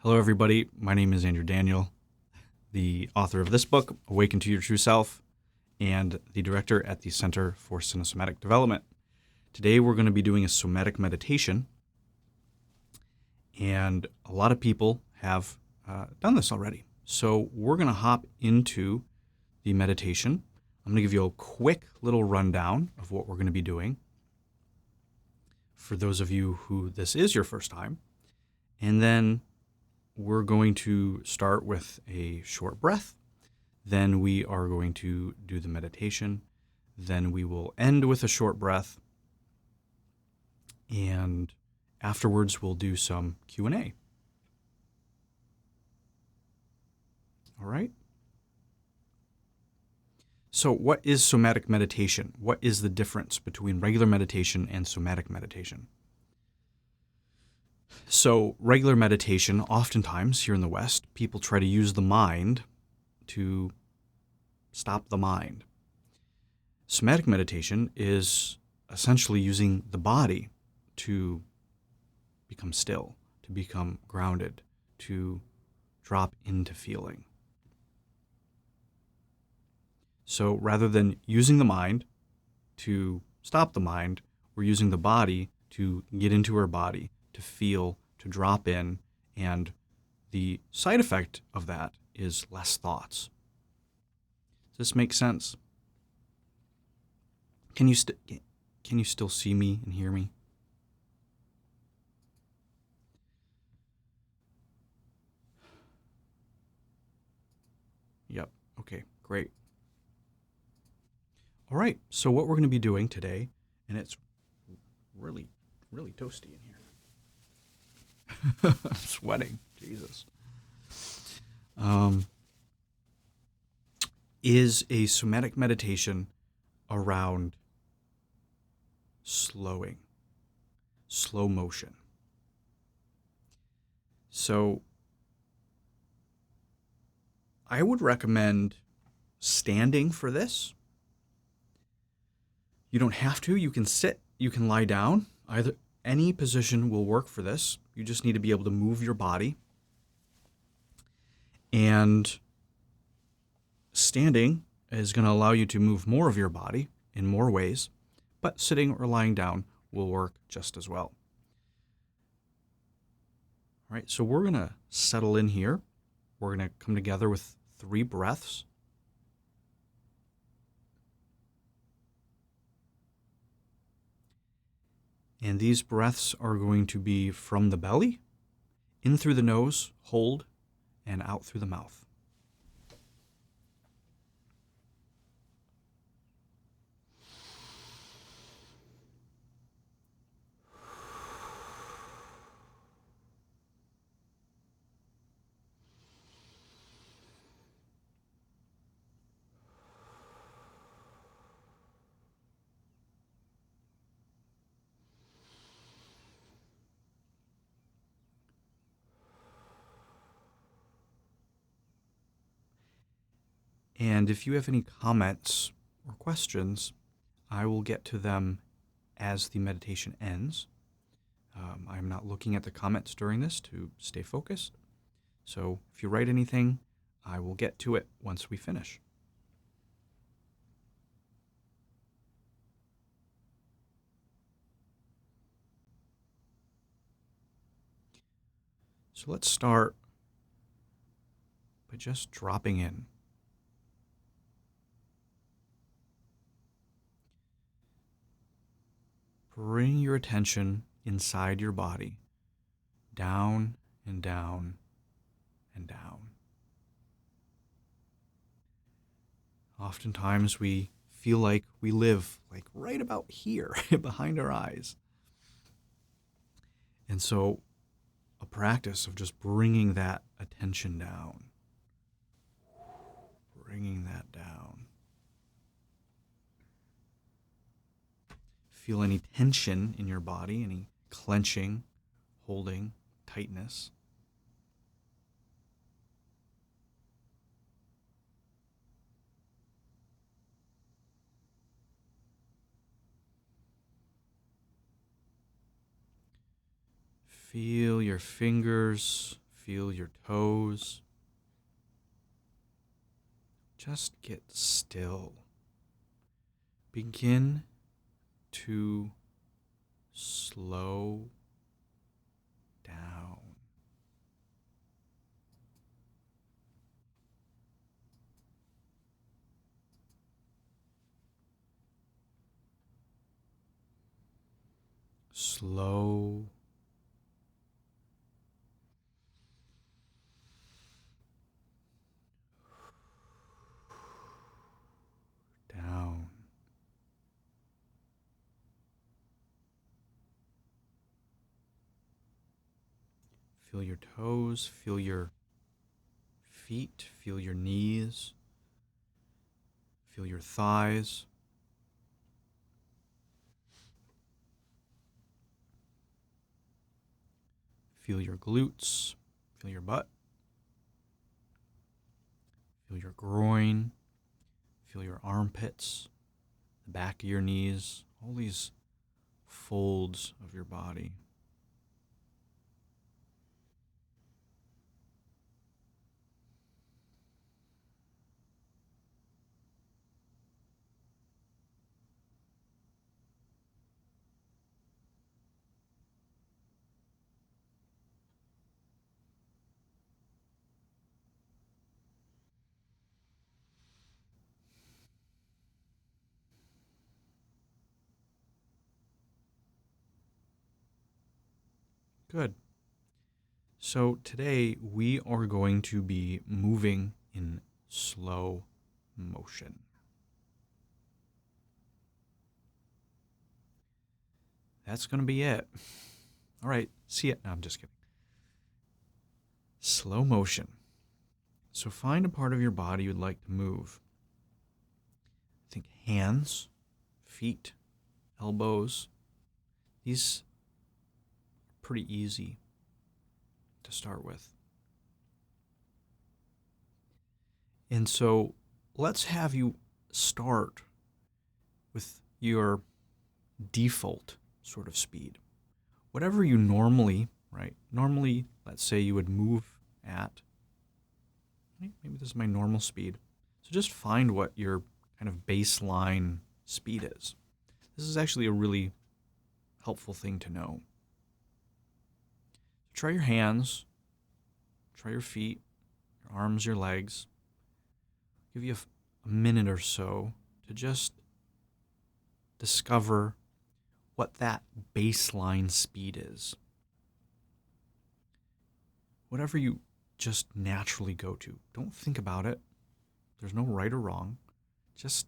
Hello, everybody. My name is Andrew Daniel, the author of this book, Awaken to Your True Self, and the director at the Center for Cinesomatic Development. Today, we're going to be doing a somatic meditation, and a lot of people have done this already. So we're going to hop into the meditation. I'm going to give you a quick little rundown of what we're going to be doing for those of you who this is your first time, and then we're going to start with a short breath. Then we are going to do the meditation. Then we will end with a short breath. And afterwards, we'll do some Q&A. All right. So what is somatic meditation? What is the difference between regular meditation and somatic meditation? So regular meditation, oftentimes here in the West, people try to use the mind to stop the mind. Somatic meditation is essentially using the body to become still, to become grounded, to drop into feeling. So rather than using the mind to stop the mind, we're using the body to get into our body, to feel, to drop in, and the side effect of that is less thoughts. Does this make sense? Can you still see me and hear me? Yep. Okay, great. All right, so what we're going to be doing today, and it's really toasty in here. I'm sweating. Jesus. Is a somatic meditation around slowing, slow motion. So I would recommend standing for this. You don't have to. You can sit. You can lie down. Any position will work for this. You just need to be able to move your body. And standing is going to allow you to move more of your body in more ways, but sitting or lying down will work just as well. All right, so we're going to settle in here. We're going to come together with 3 breaths. And these breaths are going to be from the belly, in through the nose, hold, and out through the mouth. And if you have any comments or questions, I will get to them as the meditation ends. I'm not looking at the comments during this to stay focused. So if you write anything, I will get to it once we finish. So let's start by just dropping in. Bring your attention inside your body, down and down and down. Oftentimes we feel like we live like right about here, behind our eyes. And so a practice of just bringing that attention down, bringing that down. Feel any tension in your body, any clenching, holding, tightness. Feel your fingers, Feel your toes. Just get still. Begin to slow down. Slow down. Feel your toes, feel your feet, feel your knees, feel your thighs. Feel your glutes, feel your butt, feel your groin, feel your armpits, the back of your knees, all these folds of your body. Good. So today we are going to be moving in slow motion. That's going to be it. All right, see it. No, I'm just kidding. Slow motion. So find a part of your body you'd like to move. Think hands, feet, elbows. These are pretty easy to start with. And so let's have you start with your default sort of speed. Whatever you normally, let's say you would move at, maybe this is my normal speed. So just find what your kind of baseline speed is. This is actually a really helpful thing to know. Try your hands, try your feet, your arms, your legs. Give you a minute or so to just discover what that baseline speed is. Whatever you just naturally go to. Don't think about it. There's no right or wrong. Just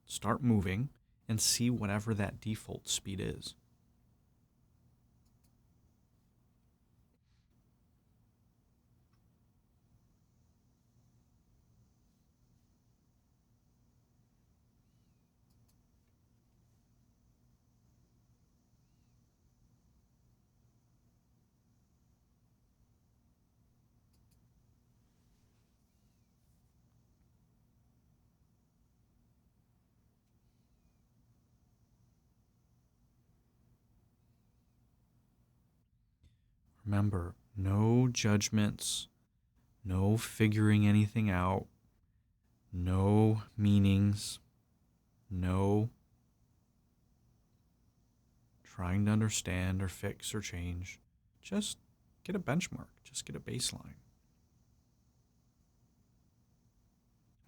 start moving and see whatever that default speed is. Remember, no judgments, no figuring anything out, no meanings, no trying to understand or fix or change. Just get a benchmark, just get a baseline.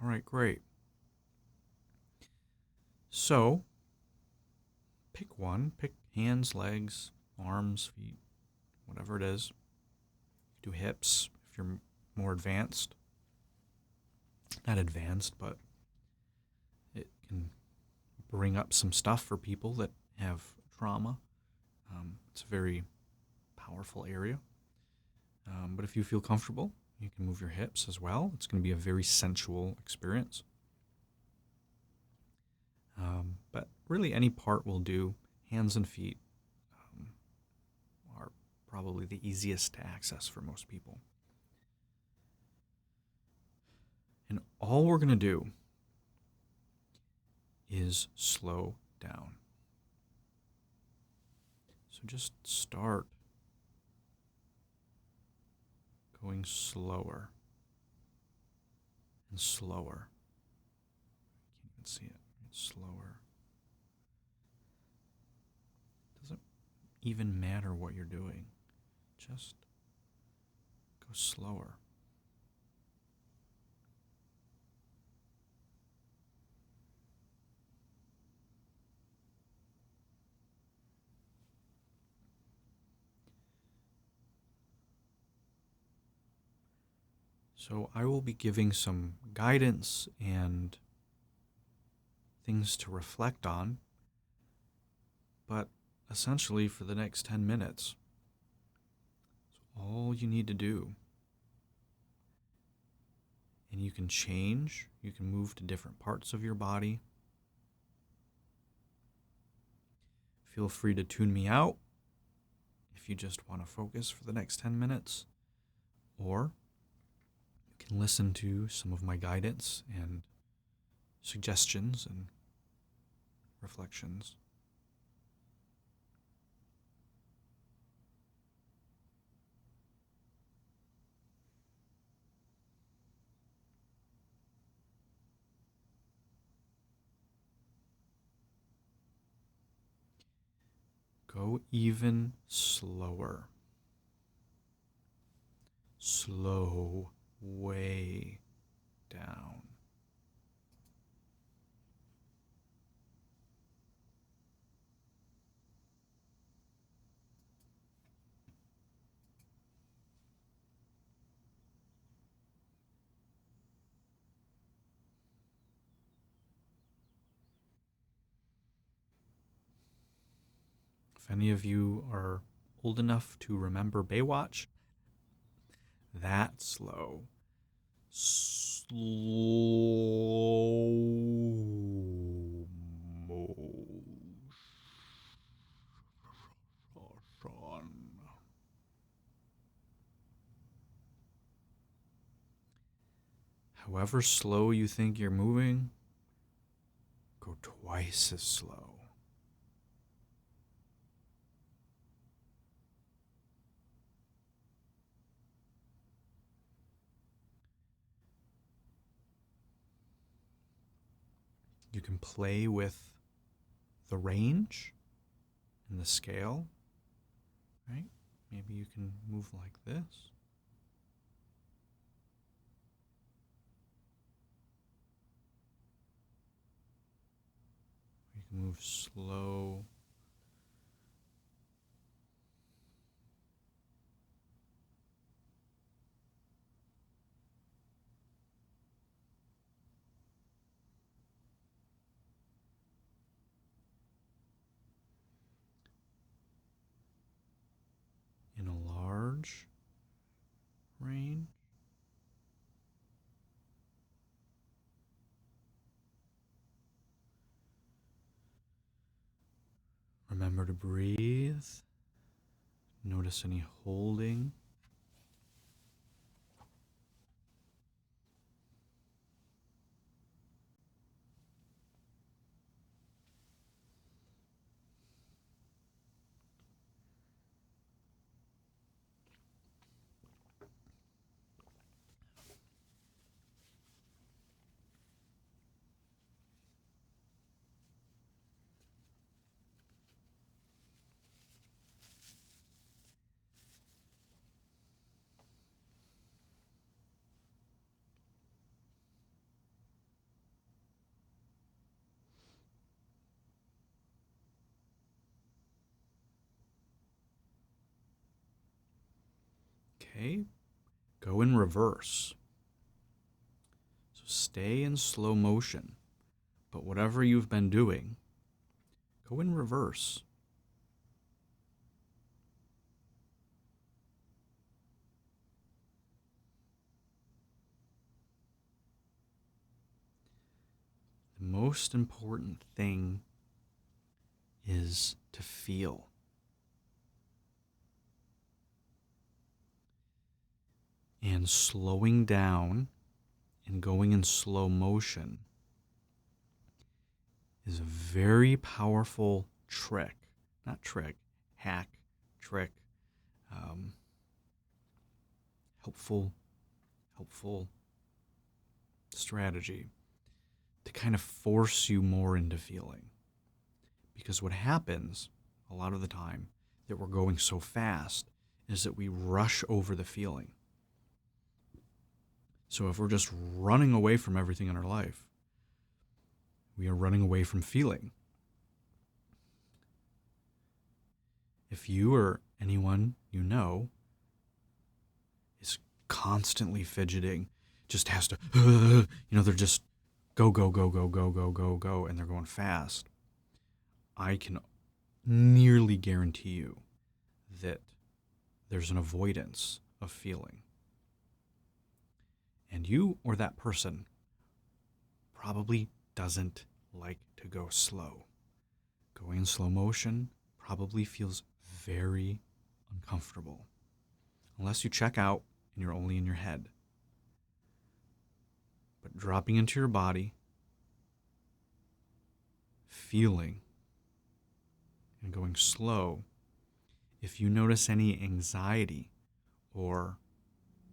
All right, great. So, pick one, pick hands, legs, arms, feet, whatever it is. Do hips if you're more advanced. Not advanced, but it can bring up some stuff for people that have trauma. It's a very powerful area. But if you feel comfortable, you can move your hips as well. It's going to be a very sensual experience. But really any part will do. Hands and feet are probably the easiest to access for most people. And all we're going to do is slow down. So just start going slower and slower. Can't even see it. Slower. Doesn't even matter what you're doing. Just go slower. So I will be giving some guidance and things to reflect on, but essentially for the next 10 minutes, it's all you need to do. And you can change, you can move to different parts of your body. Feel free to tune me out if you just want to focus for the next 10 minutes, or you can listen to some of my guidance and suggestions and reflections. Go even slower. Slow way down. If any of you are old enough to remember Baywatch, that slow. Slow motion. However slow you think you're moving, go twice as slow. You can play with the range and the scale, right? Maybe you can move like this. You can move slow. In a large range. Remember to breathe. Notice any holding. Okay, go in reverse. So stay in slow motion, but whatever you've been doing, go in reverse. The most important thing is to feel. And slowing down and going in slow motion is a very powerful trick. Not trick, hack, trick. helpful strategy to kind of force you more into feeling. Because what happens a lot of the time that we're going so fast is that we rush over the feeling. So if we're just running away from everything in our life, we are running away from feeling. If you or anyone you know is constantly fidgeting, just has to, they're just go, and they're going fast, I can nearly guarantee you that there's an avoidance of feeling. And you or that person probably doesn't like to go slow. Going in slow motion probably feels very uncomfortable. Unless you check out and you're only in your head. But dropping into your body, feeling, and going slow, if you notice any anxiety or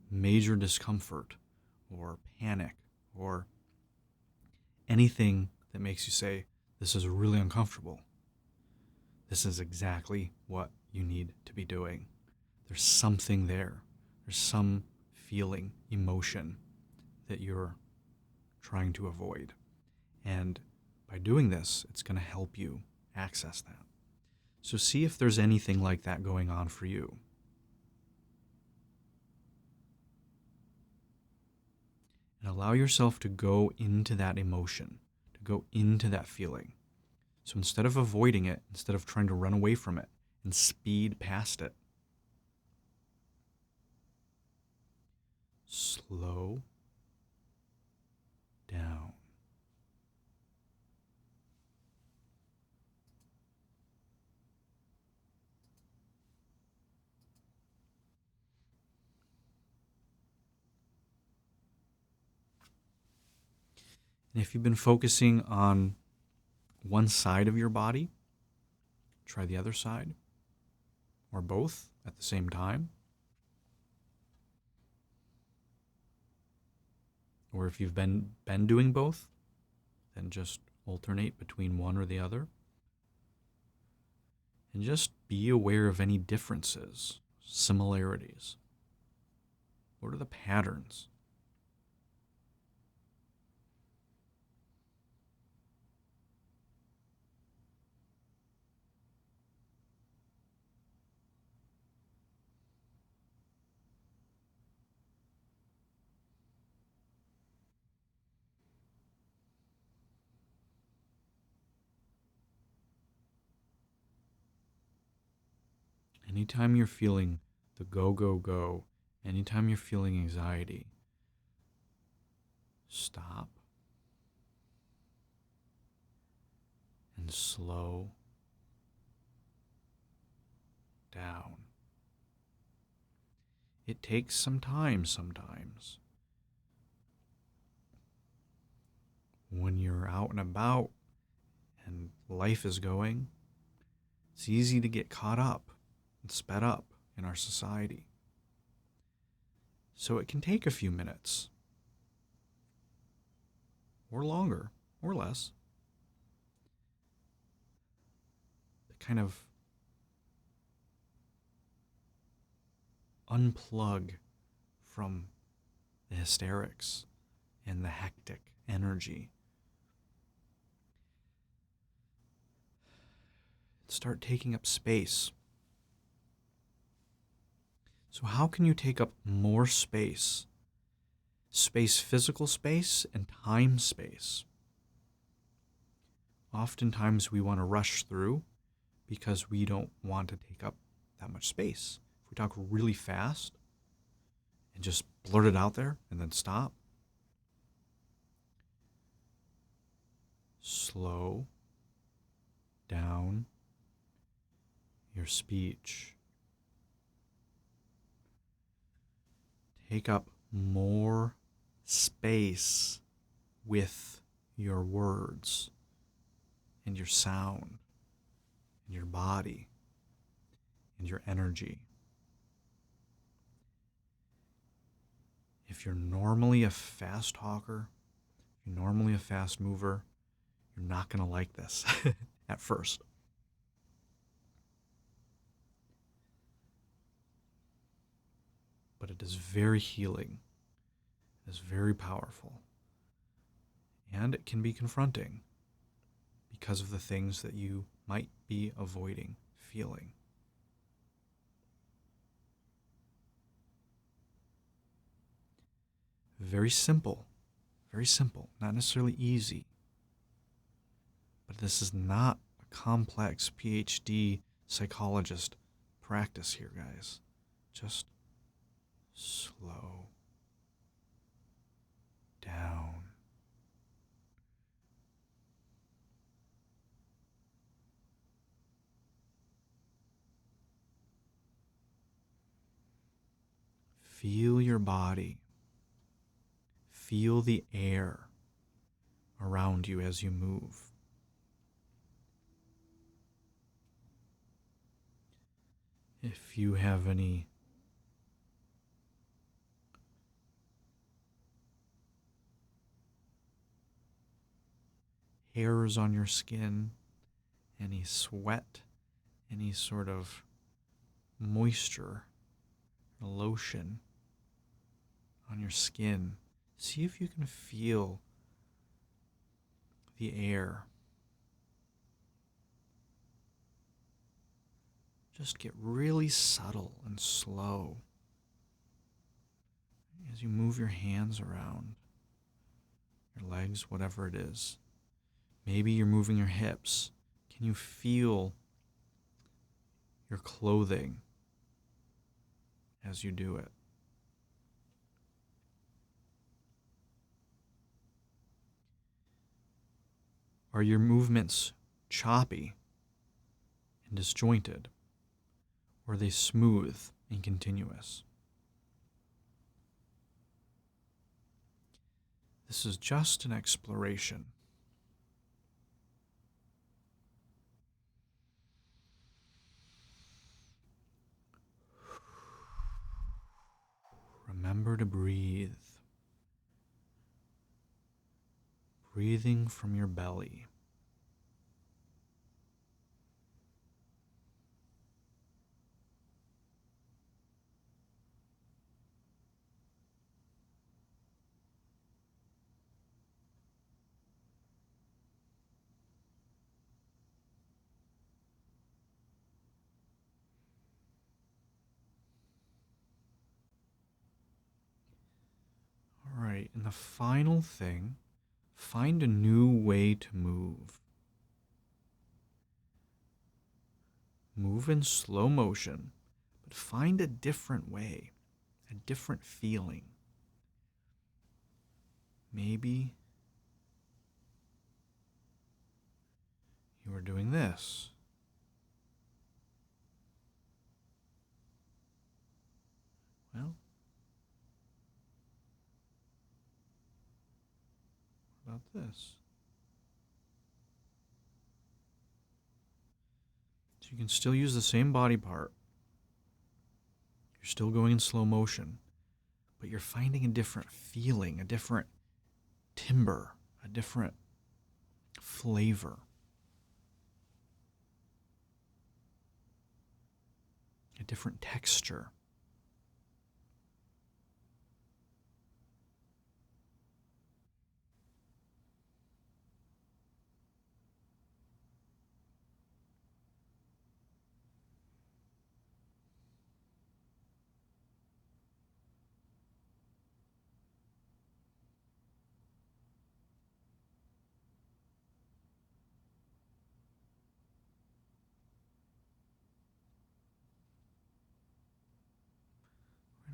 major discomfort or panic or anything that makes you say, this is really uncomfortable, this is exactly what you need to be doing. There's something there. There's some feeling, emotion that you're trying to avoid. And by doing this, it's going to help you access that. So see if there's anything like that going on for you. And allow yourself to go into that emotion, to go into that feeling. So instead of avoiding it, instead of trying to run away from it and speed past it, slow down. And if you've been focusing on one side of your body, try the other side, or both at the same time. Or if you've been doing both, then just alternate between one or the other. And just be aware of any differences, similarities. What are the patterns? Anytime you're feeling the go, anytime you're feeling anxiety, stop and slow down. It takes some time sometimes. When you're out and about and life is going, it's easy to get caught up and sped up in our society. So it can take a few minutes, or longer, or less, to kind of unplug from the hysterics and the hectic energy. Start taking up space. So how can you take up more space? Space, physical space, and time space. Oftentimes we want to rush through because we don't want to take up that much space. If we talk really fast and just blurt it out there and then stop, slow down your speech. Take up more space with your words and your sound and your body and your energy. If you're normally a fast talker, if you're normally a fast mover, you're not going to like this at first. But it is very healing. It is very powerful. And it can be confronting because of the things that you might be avoiding feeling. Very simple, not necessarily easy. But this is not a complex PhD psychologist practice here, guys. Just slow down. Feel your body. Feel the air around you as you move. If you have any hairs on your skin, any sweat, any sort of moisture, lotion on your skin, see if you can feel the air. Just get really subtle and slow as you move your hands around, your legs, whatever it is. Maybe you're moving your hips. Can you feel your clothing as you do it? Are your movements choppy and disjointed? Or are they smooth and continuous? This is just an exploration. Remember to breathe. Breathing from your belly. All right, and the final thing, find a new way to move. Move in slow motion, but find a different way, a different feeling. Maybe you are doing this. Well, what about this? So you can still use the same body part. You're still going in slow motion, but you're finding a different feeling, a different timbre, a different flavor, a different texture.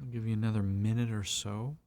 I'll give you another minute or so.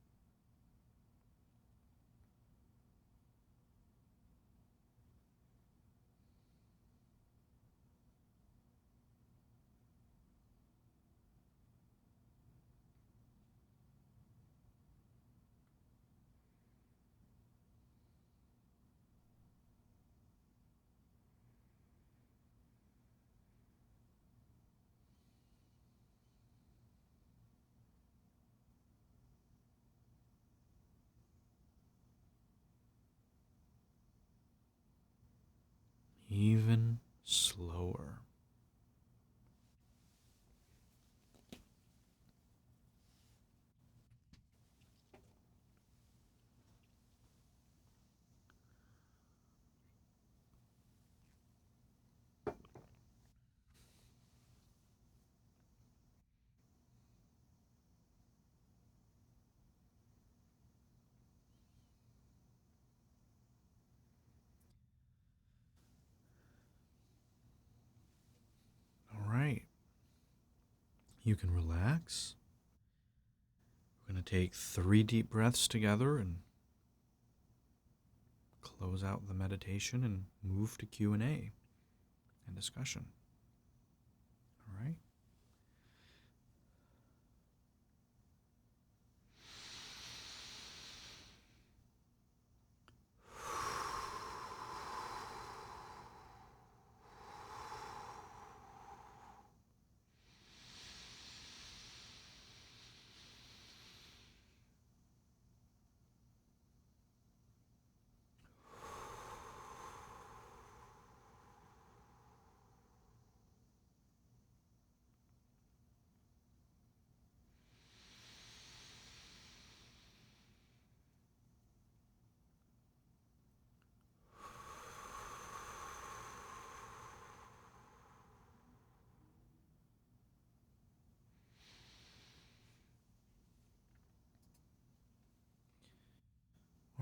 You can relax. We're going to take 3 deep breaths together and close out the meditation and move to Q&A and discussion. All right?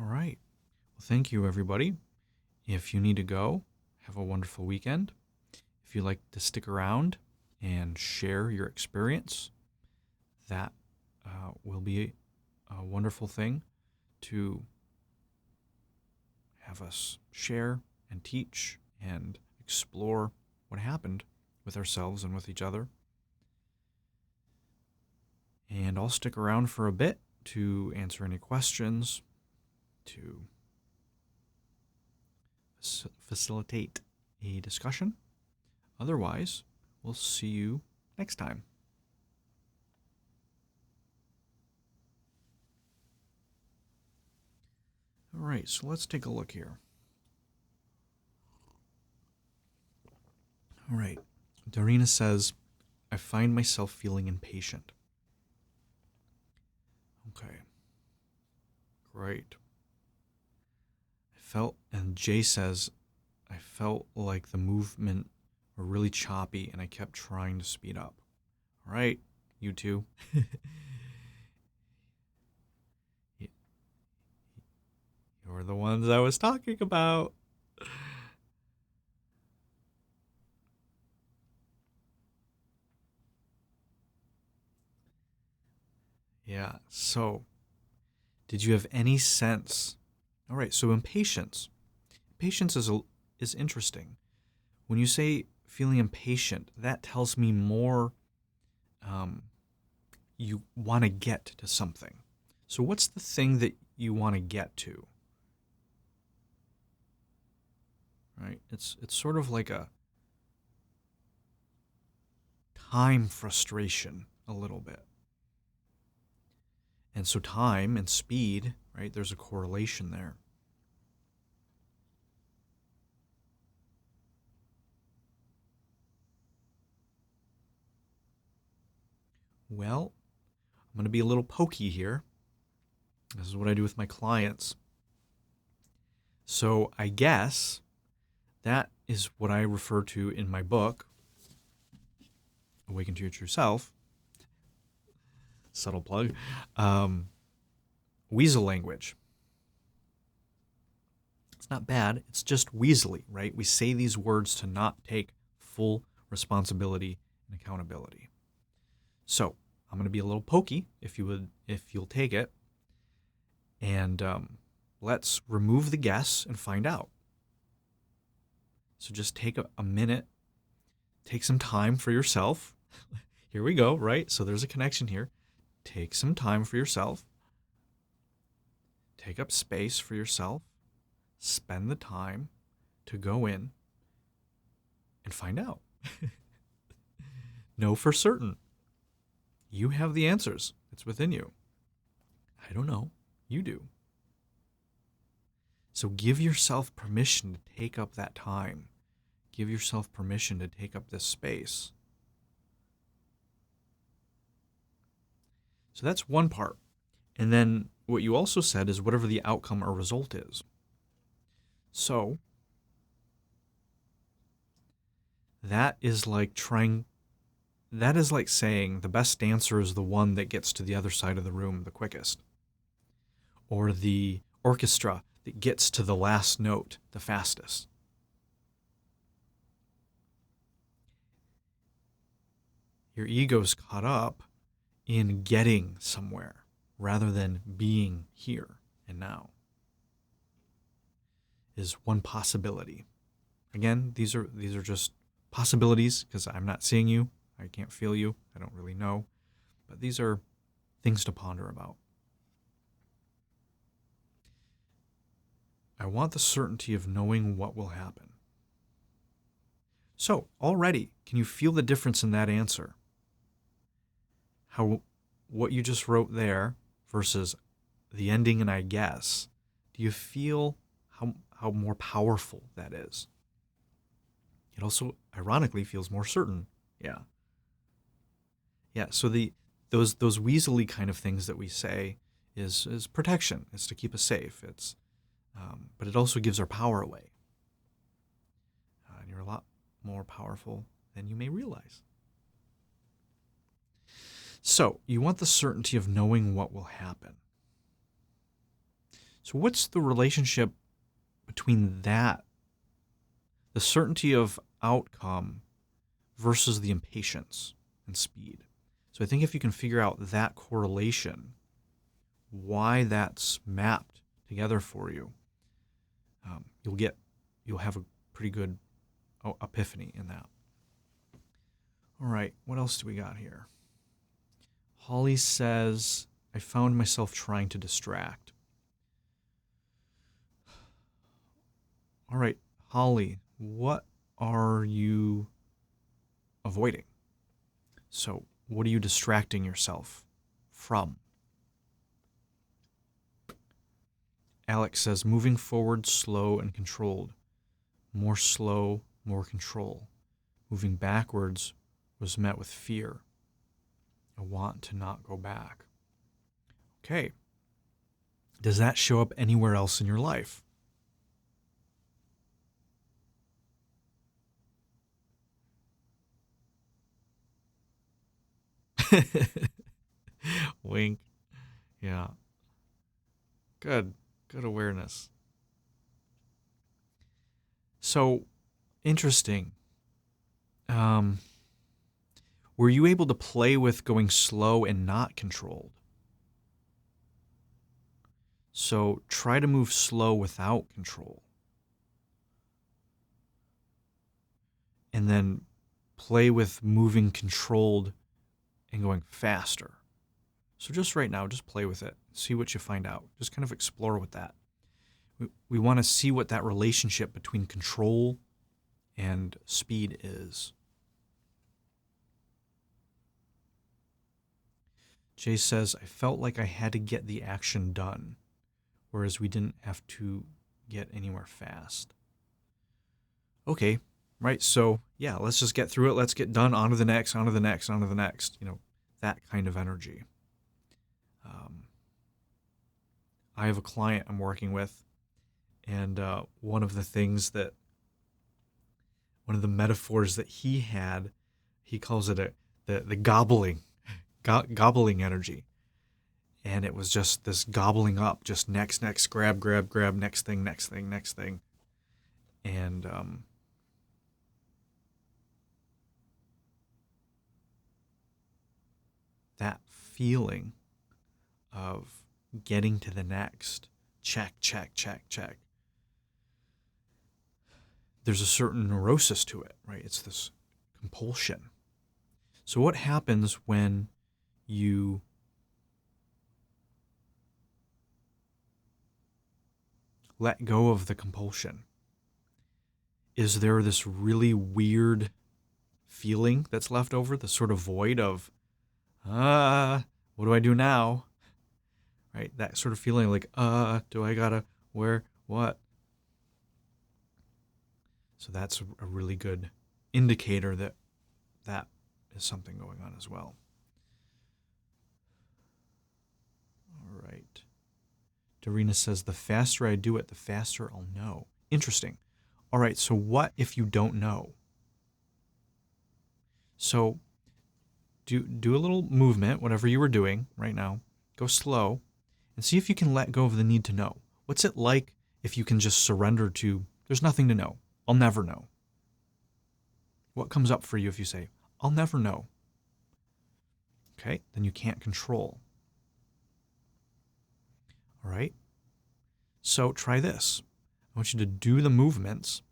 All right. Well, thank you, everybody. If you need to go, have a wonderful weekend. If you'd like to stick around and share your experience, that will be a wonderful thing to have us share and teach and explore what happened with ourselves and with each other. And I'll stick around for a bit to answer any questions, to facilitate a discussion. Otherwise, we'll see you next time. All right, so let's take a look here. All right, Darina says, I find myself feeling impatient. Okay, great. And Jay says, I felt like the movement were really choppy and I kept trying to speed up. All right, you two. You're the ones I was talking about. Yeah, so did you have any sense? All right, so impatience. Impatience is interesting. When you say feeling impatient, that tells me more you want to get to something. So what's the thing that you want to get to? Right? It's sort of like a time frustration a little bit. And so time and speed, right? There's a correlation there. Well, I'm going to be a little pokey here. This is what I do with my clients. So I guess that is what I refer to in my book, Awaken to Your True Self. Subtle plug. Weasle language. It's not bad. It's just weaselly, right? We say these words to not take full responsibility and accountability. So I'm going to be a little pokey, if you'll take it, and let's remove the guess and find out. So just take a minute, take some time for yourself. Here we go, right? So there's a connection here. Take some time for yourself. Take up space for yourself. Spend the time to go in and find out. Know for certain. You have the answers. It's within you. I don't know. You do. So give yourself permission to take up that time. Give yourself permission to take up this space. So that's one part. And then what you also said is whatever the outcome or result is. So that is like saying the best answer is the one that gets to the other side of the room the quickest. Or the orchestra that gets to the last note the fastest. Your ego's caught up in getting somewhere rather than being here and now is one possibility. Again, these are just possibilities because I'm not seeing you. I can't feel you. I don't really know. But these are things to ponder about. I want the certainty of knowing what will happen. So, already, can you feel the difference in that answer? How what you just wrote there versus the ending and I guess, do you feel how more powerful that is? It also, ironically, feels more certain. Yeah. Yeah, so those weaselly kind of things that we say is protection. It's to keep us safe. But it also gives our power away. And you're a lot more powerful than you may realize. So, you want the certainty of knowing what will happen. So what's the relationship between that, the certainty of outcome, versus the impatience and speed? So I think if you can figure out that correlation, why that's mapped together for you, you'll have a pretty good epiphany in that. All right, what else do we got here? Holly says, I found myself trying to distract. All right, Holly, what are you avoiding? So what are you distracting yourself from? Alex says, moving forward, slow and controlled. More slow, more control. Moving backwards was met with fear. A want to not go back. Okay. Does that show up anywhere else in your life? Wink. Yeah. Good awareness. So, interesting. Were you able to play with going slow and not controlled? So try to move slow without control. And then play with moving controlled and going faster. So just right now, just play with it. See what you find out. Just kind of explore with that. We want to see what that relationship between control and speed is. Jay says, I felt like I had to get the action done, whereas we didn't have to get anywhere fast. Okay, right, so yeah, let's just get through it. Let's get done, on to the next, on to the next, on to the next. That kind of energy. I have a client I'm working with, and one of the metaphors that he had, he calls it the gobbling energy. And it was just this gobbling up, just next, grab, next thing. And that feeling of getting to the next, check. There's a certain neurosis to it, right? It's this compulsion. So what happens when you let go of the compulsion? Is there this really weird feeling that's left over, the sort of void of, what do I do now? Right? That sort of feeling like, do I gotta, where, what? So that's a really good indicator that is something going on as well. All right. Dorina says, the faster I do it, the faster I'll know. Interesting. All right, so what if you don't know? So do a little movement, whatever you were doing right now. Go slow and see if you can let go of the need to know. What's it like if you can just surrender to, there's nothing to know. I'll never know. What comes up for you if you say, I'll never know? okay, then you can't control. All right? So try this. I want you to do the movements,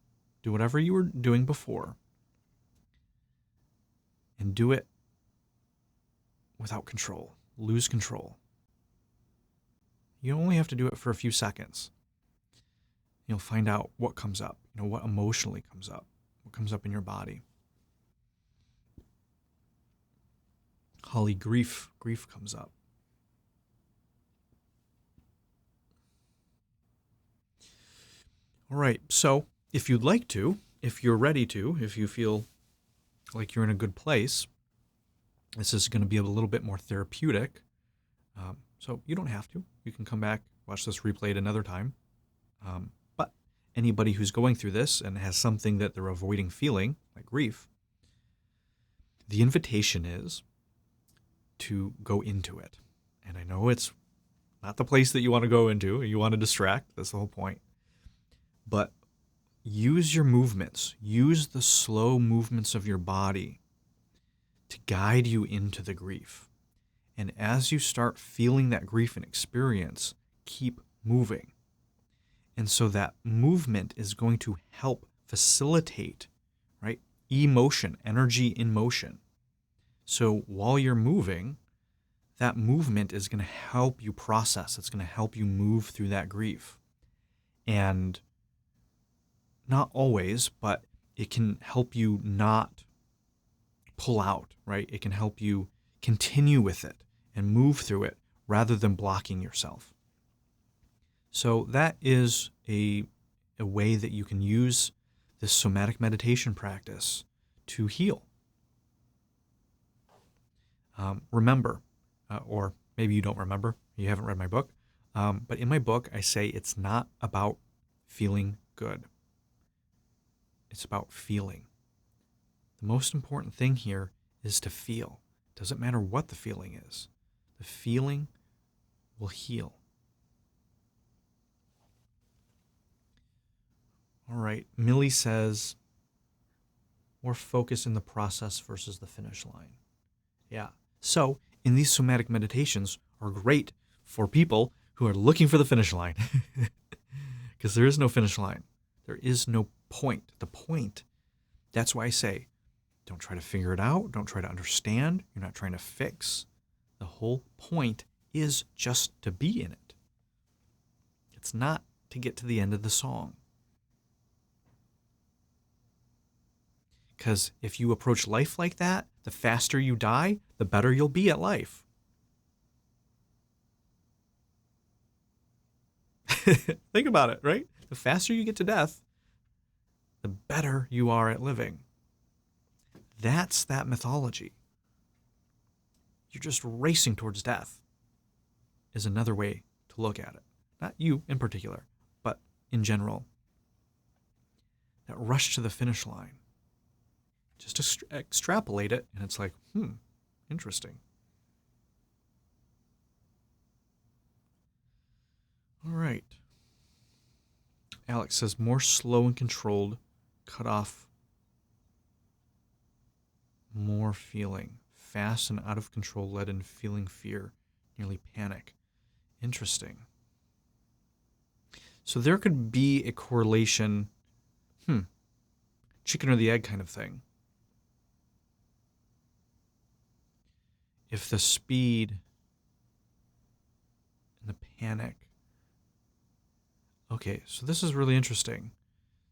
do whatever you were doing before, and do it without control. Lose control. You only have to do it for a few seconds. You'll find out what comes up, what emotionally comes up, what comes up in your body. Holly, grief comes up. All right, so if you'd like to, if you're ready to, if you feel like you're in a good place, this is going to be a little bit more therapeutic. So you don't have to. You can come back, watch this replayed another time. But anybody who's going through this and has something that they're avoiding feeling, like grief, the invitation is to go into it. And I know it's not the place that you want to go into. You want to distract. That's the whole point. But use your movements. Use the slow movements of your body to guide you into the grief. And as you start feeling that grief and experience, keep moving. And so that movement is going to help facilitate, right? Emotion, energy in motion. So while you're moving, that movement is going to help you process. It's going to help you move through that grief. And not always, but it can help you not pull out, right? It can help you continue with it and move through it rather than blocking yourself. So that is a way that you can use this somatic meditation practice to heal. Remember, or maybe you don't remember, you haven't read my book, but in my book I say it's not about feeling good. It's about feeling. The most important thing here is to feel. It doesn't matter what the feeling is. The feeling will heal. All right, Millie says, more focus in the process versus the finish line. Yeah. So, in these somatic meditations are great for people who are looking for the finish line. Because there is no finish line. There is no point. The point, that's why I say, don't try to figure it out. Don't try to understand. You're not trying to fix. The whole point is just to be in it. It's not to get to the end of the song. Because if you approach life like that, the faster you die, the better you'll be at life. Think about it, right? The faster you get to death, the better you are at living. That's that mythology. You're just racing towards death is another way to look at it. Not you in particular, but in general. That rush to the finish line. Just extrapolate it, and it's like, interesting. All right. Alex says, more slow and controlled, cut off more feeling. Fast and out of control, led in feeling fear, nearly panic. Interesting. So there could be a correlation, chicken or the egg kind of thing. If the speed and the panic. Okay, so this is really interesting.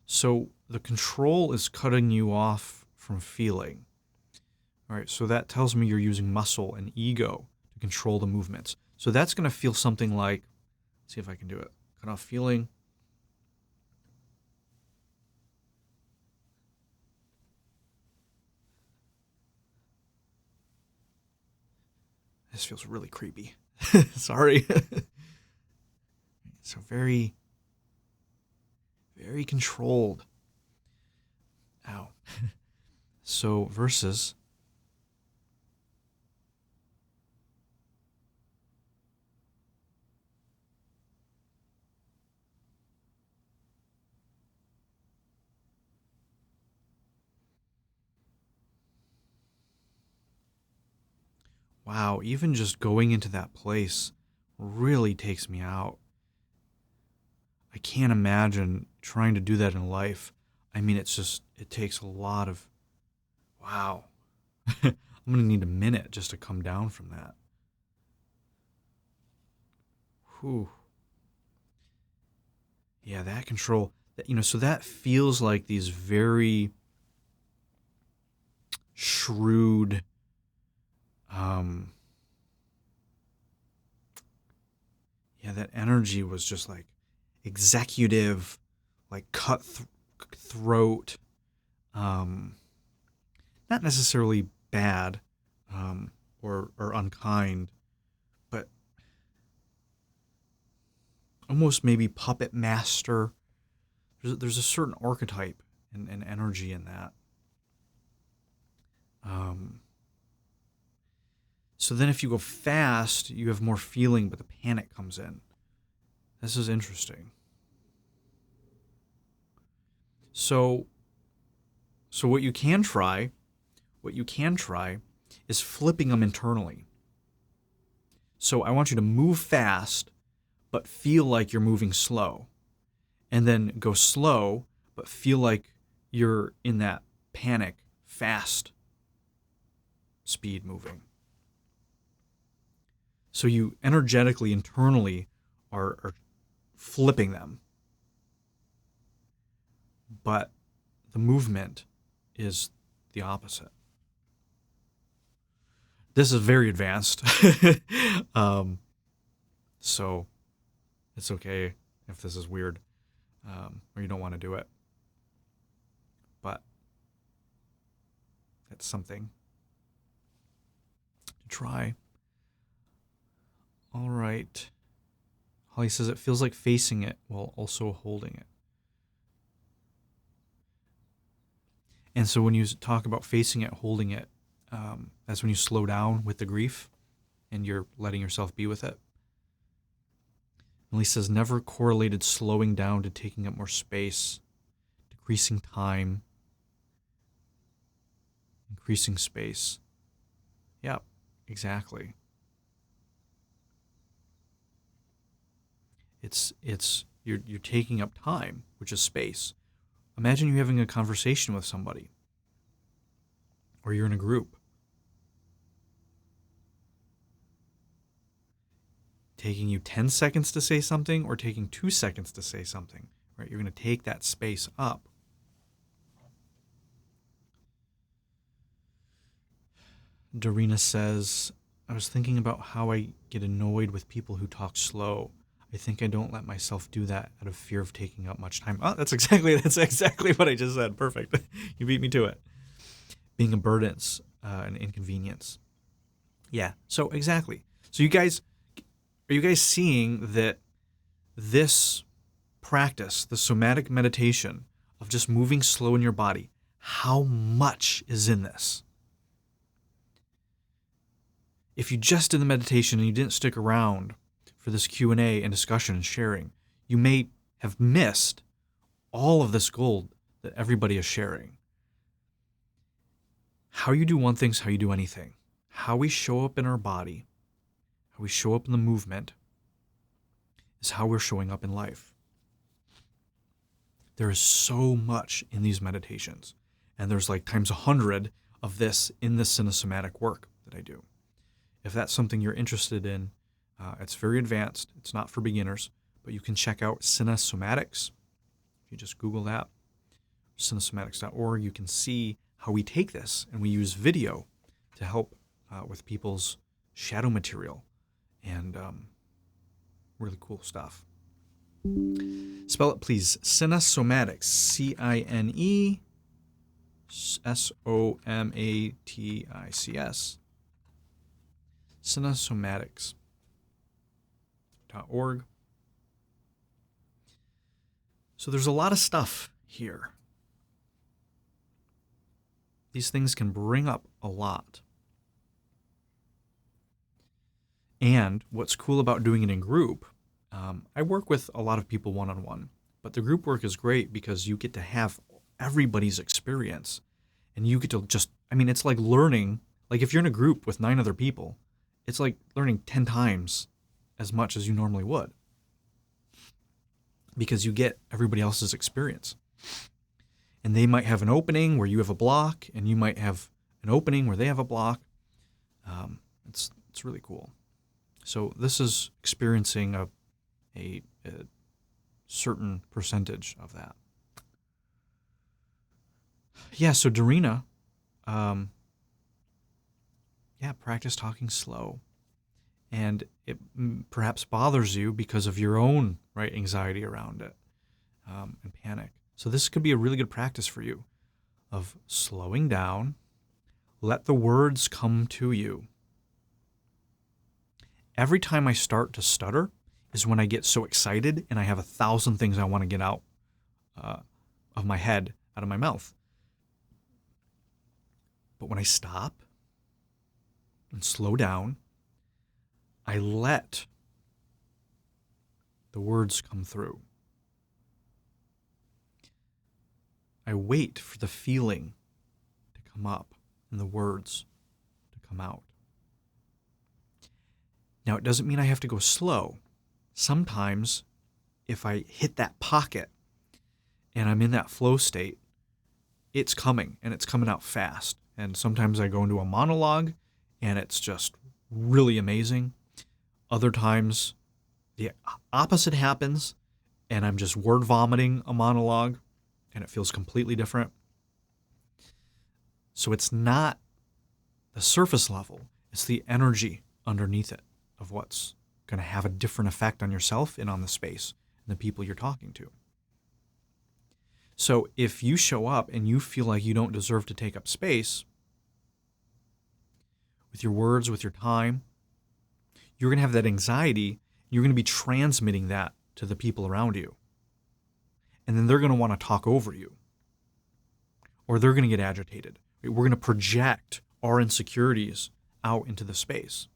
So the control is cutting you off from feeling. All right, so that tells me you're using muscle and ego to control the movements. So that's going to feel something like, let's see if I can do it. Cut off feeling. This feels really creepy. Sorry. So very, very controlled. Ow. So versus wow, even just going into that place really takes me out. I can't imagine trying to do that in life. I mean, it takes a lot of, wow. I'm going to need a minute just to come down from that. Whew. Yeah, that control, so that feels like these very shrewd, that energy was just like executive, like cutthroat, not necessarily bad, or unkind, but almost maybe puppet master. There's a certain archetype and energy in that. So then if you go fast, you have more feeling, but the panic comes in. This is interesting. So what you can try is flipping them internally. So I want you to move fast, but feel like you're moving slow. And then go slow, but feel like you're in that panic, fast speed moving. So you energetically, internally are flipping them. But the movement is the opposite. This is very advanced. So it's okay if this is weird, or you don't want to do it. But it's something to try. All right. Holly says it feels like facing it while also holding it. And so when you talk about facing it, holding it, that's when you slow down with the grief and you're letting yourself be with it. Millie says never correlated slowing down to taking up more space, decreasing time, increasing space. Yeah, exactly. You're taking up time, which is space. Imagine you having a conversation with somebody, or you're in a group. Taking you 10 seconds to say something or taking 2 seconds to say something, right? You're going to take that space up. Dorina says, I was thinking about how I get annoyed with people who talk slow. I think I don't let myself do that out of fear of taking up much time. Oh, that's exactly what I just said. Perfect. You beat me to it. Being a burden, an inconvenience. Yeah, so exactly. So are you guys seeing that this practice, the somatic meditation of just moving slow in your body, how much is in this? If you just did the meditation and you didn't stick around for this Q&A and discussion and sharing, you may have missed all of this gold that everybody is sharing. How you do one thing is how you do anything. How we show up in our body, how we show up in the movement, is how we're showing up in life. There is so much in these meditations, and there's like times 100 of this in the cinesomatic work that I do. If that's something you're interested in, it's very advanced. It's not for beginners, but you can check out Cinesomatics. If you just Google that, cinesomatics.org, you can see how we take this, and we use video to help with people's shadow material and really cool stuff. Spell it, please. Cinesomatics. Cinesomatics. Cinesomatics.org. So there's a lot of stuff here. These things can bring up a lot. And what's cool about doing it in group, I work with a lot of people one-on-one, but the group work is great because you get to have everybody's experience, and you get to it's like learning. Like if you're in a group with 9 other people, it's like learning 10 times as much as you normally would, because you get everybody else's experience. And they might have an opening where you have a block, and you might have an opening where they have a block. It's really cool. So this is experiencing a certain percentage of that. Yeah, so Darina, practice talking slow. And it perhaps bothers you because of your own anxiety around it and panic. So this could be a really good practice for you of slowing down. Let the words come to you. Every time I start to stutter is when I get so excited and I have 1,000 things I want to get out of my head, out of my mouth. But when I stop and slow down, I let the words come through. I wait for the feeling to come up and the words to come out. Now, it doesn't mean I have to go slow. Sometimes, if I hit that pocket and I'm in that flow state, it's coming, and it's coming out fast. And sometimes I go into a monologue, and it's just really amazing. Other times, the opposite happens, and I'm just word vomiting a monologue, and it feels completely different. So it's not the surface level, it's the energy underneath it of what's going to have a different effect on yourself and on the space and the people you're talking to. So if you show up and you feel like you don't deserve to take up space with your words, with your time, you're going to have that anxiety. You're going to be transmitting that to the people around you. And then they're going to want to talk over you. Or they're going to get agitated. We're going to project our insecurities out into the space.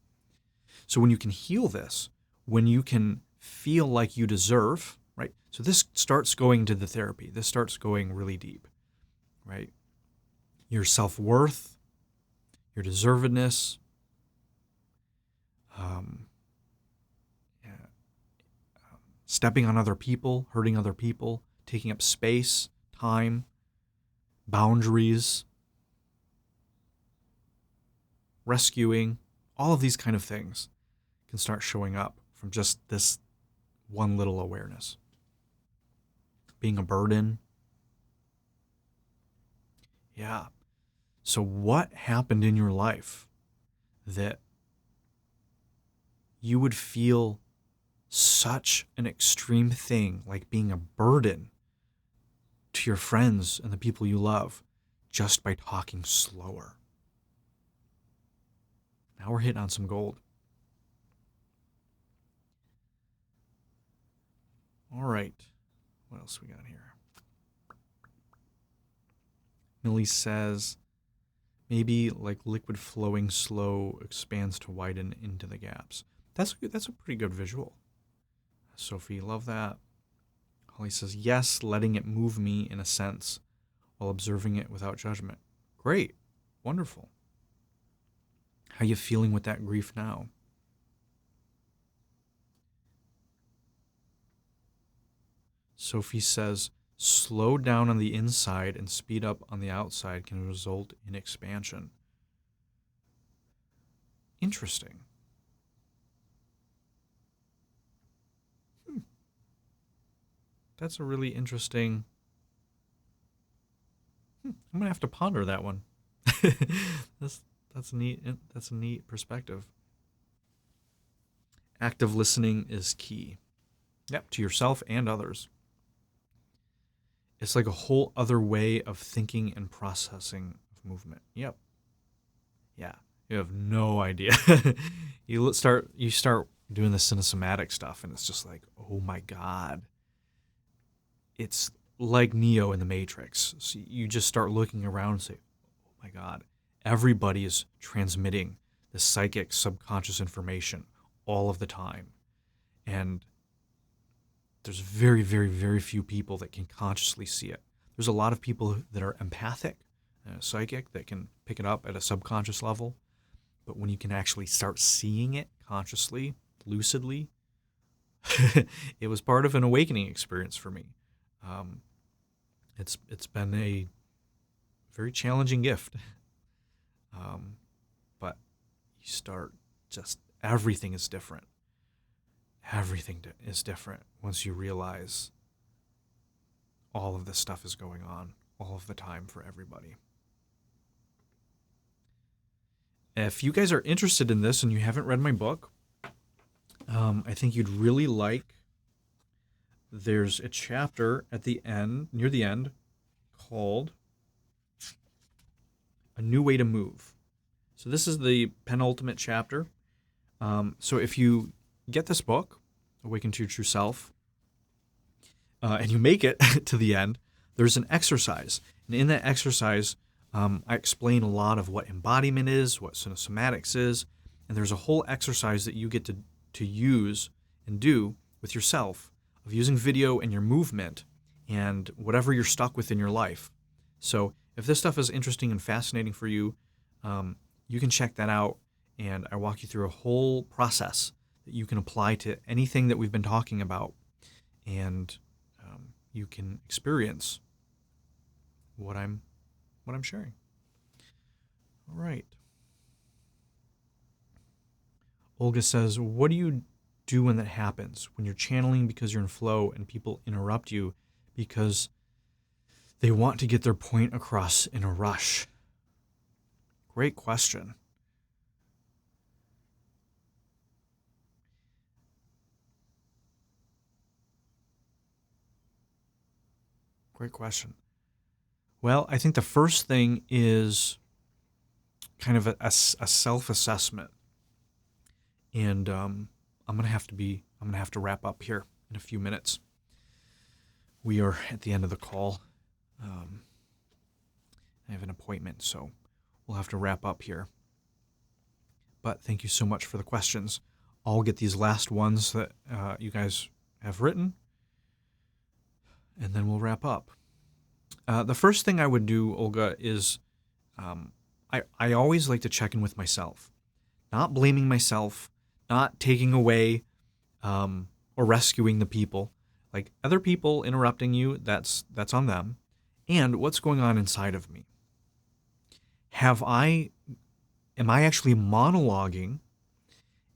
So when you can heal this, when you can feel like you deserve, right? So this starts going to the therapy. This starts going really deep, right? Your self-worth, your deservedness, stepping on other people, hurting other people, taking up space, time, boundaries, rescuing, all of these kind of things can start showing up from just this one little awareness. Being a burden. Yeah. So what happened in your life that you would feel such an extreme thing like being a burden to your friends and the people you love just by talking slower? Now we're hitting on some gold. All right. What else we got here? Millie says, maybe like liquid flowing slow expands to widen into the gaps. That's a pretty good visual. Sophie, love that. Holly says, yes, letting it move me in a sense while observing it without judgment. Great. Wonderful. How you feeling with that grief now? Sophie says, slow down on the inside and speed up on the outside can result in expansion. Interesting. That's a really interesting... I'm going to have to ponder that one. That's neat. That's a neat perspective. Active listening is key. Yep, to yourself and others. It's like a whole other way of thinking and processing of movement. Yep. Yeah, you have no idea. You start doing the cinesomatic stuff, and it's just like, oh my God. It's like Neo in the Matrix. So you just start looking around and say, oh my God, everybody is transmitting the psychic subconscious information all of the time. And there's very, very, very few people that can consciously see it. There's a lot of people that are empathic, psychic, that can pick it up at a subconscious level. But when you can actually start seeing it consciously, lucidly, it was part of an awakening experience for me. It's been a very challenging gift. But you start just, everything is different. Everything is different once you realize all of this stuff is going on all of the time for everybody. If you guys are interested in this and you haven't read my book, I think you'd really like, there's a chapter at the end, near the end, called A New Way to Move. So this is the penultimate chapter. So if you get this book, Awaken to Your True Self, and you make it to the end, there's an exercise. And in that exercise, I explain a lot of what embodiment is, what Cinesomatics is, and there's a whole exercise that you get to use and do with yourself of using video and your movement and whatever you're stuck with in your life. So if this stuff is interesting and fascinating for you, you can check that out, and I walk you through a whole process that you can apply to anything that we've been talking about, and you can experience what I'm sharing. All right. Olga says, what do you do when that happens? When you're channeling because you're in flow and people interrupt you because they want to get their point across in a rush? Great question. Great question. Well, I think the first thing is kind of a self-assessment, and I'm gonna have to wrap up here in a few minutes. We are at the end of the call. I have an appointment, so we'll have to wrap up here. But thank you so much for the questions. I'll get these last ones that you guys have written, and then we'll wrap up. The first thing I would do, Olga, is I always like to check in with myself. Not blaming myself, not taking away or rescuing the people. Like, other people interrupting you, that's on them. And what's going on inside of me? Am I actually monologuing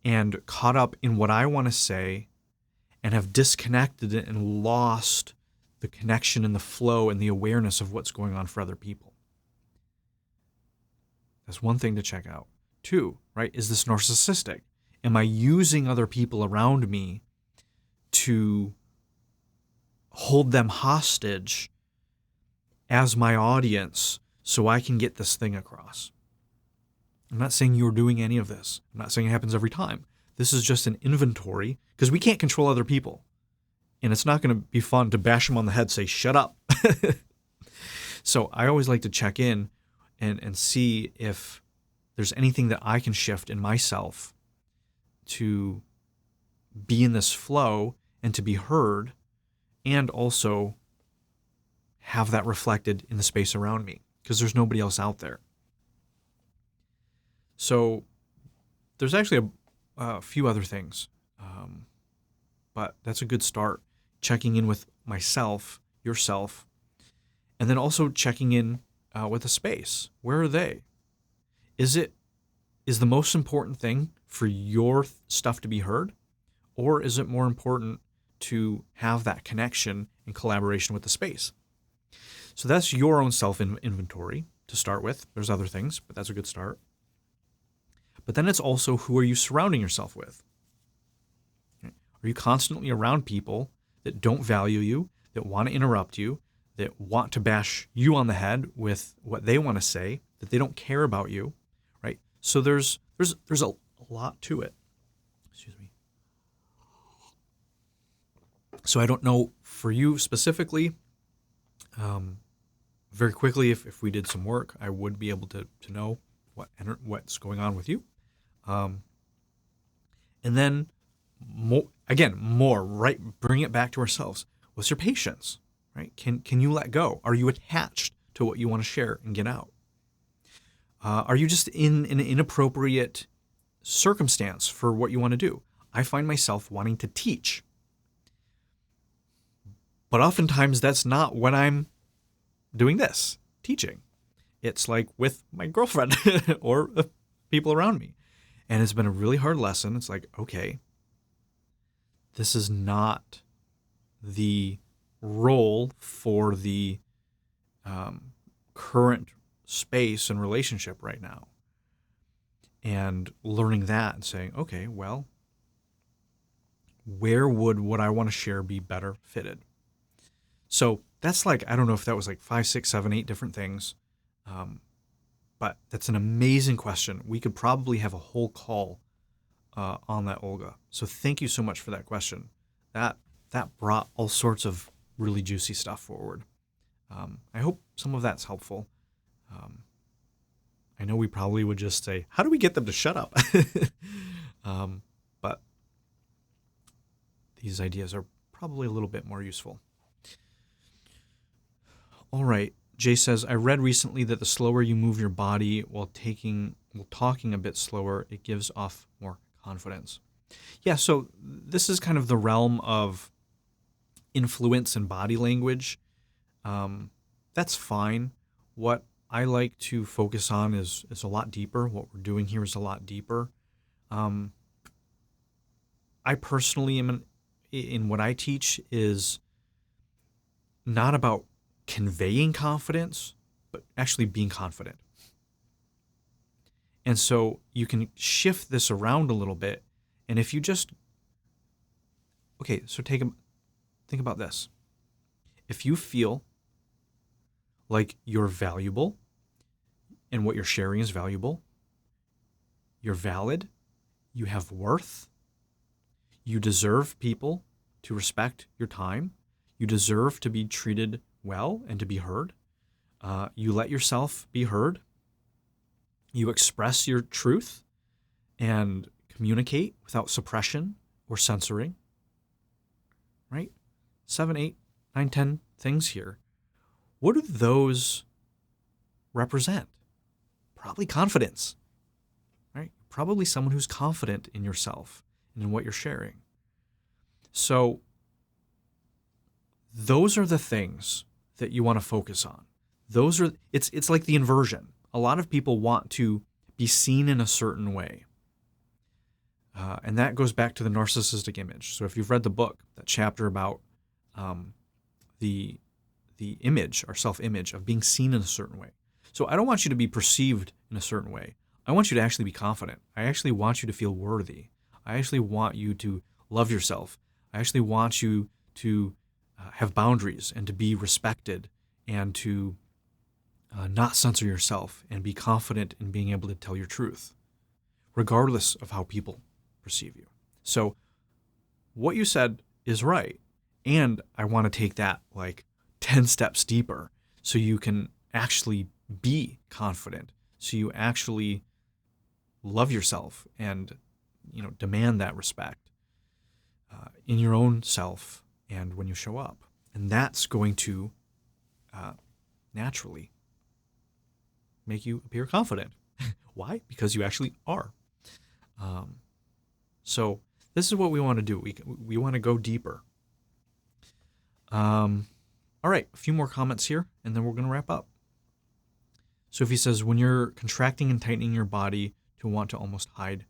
and caught up in what I want to say and have disconnected it and lost the connection and the flow and the awareness of what's going on for other people? That's one thing to check out. 2, right? Is this narcissistic? Am I using other people around me to hold them hostage as my audience so I can get this thing across? I'm not saying you're doing any of this. I'm not saying it happens every time. This is just an inventory, because we can't control other people. And it's not going to be fun to bash them on the head, say, shut up. So I always like to check in and see if there's anything that I can shift in myself to be in this flow and to be heard, and also have that reflected in the space around me, because there's nobody else out there. So there's actually a few other things, but that's a good start. Checking in with myself, yourself, and then also checking in with the space. Where are they? Is the most important thing for your stuff to be heard, or is it more important to have that connection and collaboration with the space? So that's your own self-inventory to start with. There's other things, but that's a good start. But then it's also, who are you surrounding yourself with? Are you constantly around people that don't value you, that want to interrupt you, that want to bash you on the head with what they want to say, that they don't care about you, right? So there's a lot to it. Excuse me. So I don't know for you specifically. Very quickly, if we did some work, I would be able to know what's going on with you. And then more, right? Bring it back to ourselves. What's your patience, right? Can you let go? Are you attached to what you want to share and get out? Are you just in an inappropriate circumstance for what you want to do? I find myself wanting to teach, but oftentimes that's not when I'm doing this, teaching. It's like with my girlfriend or people around me. And it's been a really hard lesson. It's like, okay, this is not the role for the current space and relationship right now. And learning that and saying, okay, well, where would what I want to share be better fitted? So that's like, I don't know if that was like 5, 6, 7, 8 different things. But that's an amazing question. We could probably have a whole call on that, Olga. So thank you so much for that question. That brought all sorts of really juicy stuff forward. I hope some of that's helpful. I know we probably would just say, how do we get them to shut up? But these ideas are probably a little bit more useful. All right. Jay says, I read recently that the slower you move your body while talking a bit slower, it gives off more confidence. Yeah, so this is kind of the realm of influence and body language. That's fine. What I like to focus on is a lot deeper. What we're doing here is a lot deeper. I personally am in what I teach is not about conveying confidence, but actually being confident. And so you can shift this around a little bit. And if you just, okay, so think about this. If you feel like you're valuable and what you're sharing is valuable, you're valid, you have worth, you deserve people to respect your time, you deserve to be treated well and to be heard, you let yourself be heard, you express your truth and communicate without suppression or censoring, right? 7, 8, 9, 10 things here. What do those represent? Probably confidence, right? Probably someone who's confident in yourself and in what you're sharing. So those are the things that you want to focus on. It's like the inversion. A lot of people want to be seen in a certain way. And that goes back to the narcissistic image. So if you've read the book, that chapter about the image, our self-image of being seen in a certain way. So I don't want you to be perceived in a certain way. I want you to actually be confident. I actually want you to feel worthy. I actually want you to love yourself. I actually want you to have boundaries and to be respected and to not censor yourself and be confident in being able to tell your truth, regardless of how people perceive you. So what you said is right. And I want to take that like 10 steps deeper so you can actually be confident, so you actually love yourself and, demand that respect in your own self and when you show up. And that's going to naturally make you appear confident. Why? Because you actually are. So this is what we want to do. We want to go deeper. All right, a few more comments here, and then we're going to wrap up. Sophie says, when you're contracting and tightening your body to want to almost hide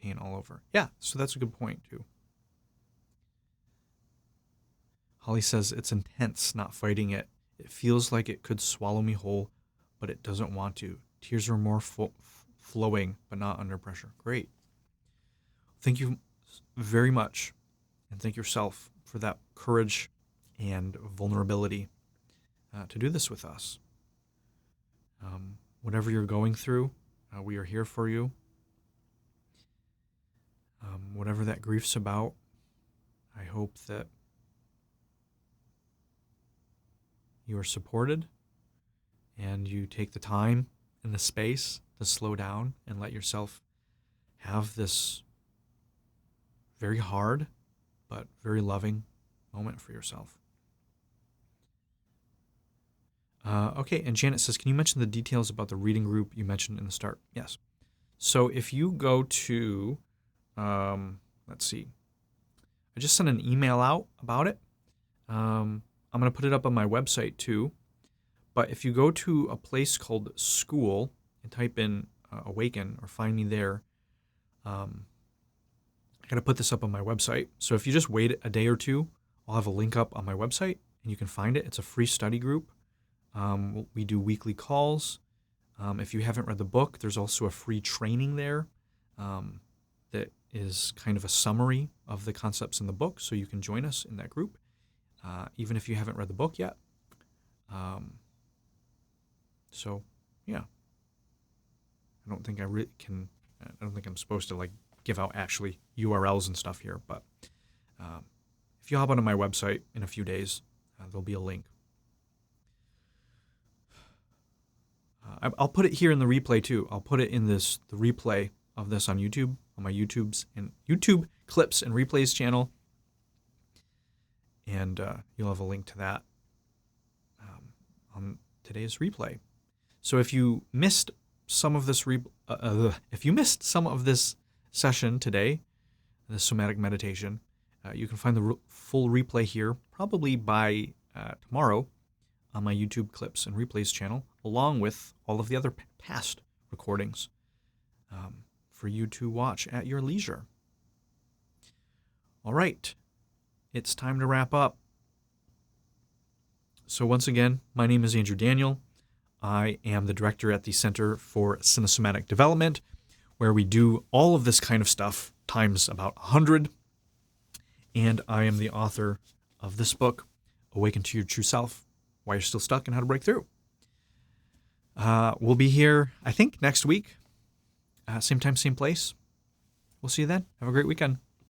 pain all over. Yeah, so that's a good point, too. Holly says, it's intense not fighting it. It feels like it could swallow me whole, but it doesn't want to. Tears are more flowing, but not under pressure. Great. Thank you very much, and thank yourself for that courage and vulnerability to do this with us. Whatever you're going through, we are here for you. Whatever that grief's about, I hope that you are supported and you take the time and the space to slow down and let yourself have this very hard but very loving moment for yourself. Okay, and Janet says, can you mention the details about the reading group you mentioned in the start? Yes. So if you go to, let's see, I just sent an email out about it. I'm going to put it up on my website too. But if you go to a place called School and type in Awaken or find me there, I got to put this up on my website. So if you just wait a day or two, I'll have a link up on my website and you can find it. It's a free study group. We do weekly calls. If you haven't read the book, there's also a free training there that is kind of a summary of the concepts in the book, so you can join us in that group, even if you haven't read the book yet. So, yeah. I don't think I'm supposed to like give out actually URLs and stuff here, but if you hop onto my website in a few days, there'll be a link. I'll put it here in the replay too. I'll put it in the replay of this on YouTube, on my YouTube clips and replays channel, and you'll have a link to that on today's replay. So if you missed some of this session today, the somatic meditation, you can find the full replay here probably by tomorrow on my YouTube clips and replays channel, along with all of the other past recordings for you to watch at your leisure. All right, it's time to wrap up. So once again, my name is Andrew Daniel. I am the director at the Center for Cinesomatic Development, where we do all of this kind of stuff times about 100. And I am the author of this book, Awaken to Your True Self, Why You're Still Stuck and How to Break Through. We'll be here, I think, next week. Same time, same place. We'll see you then. Have a great weekend.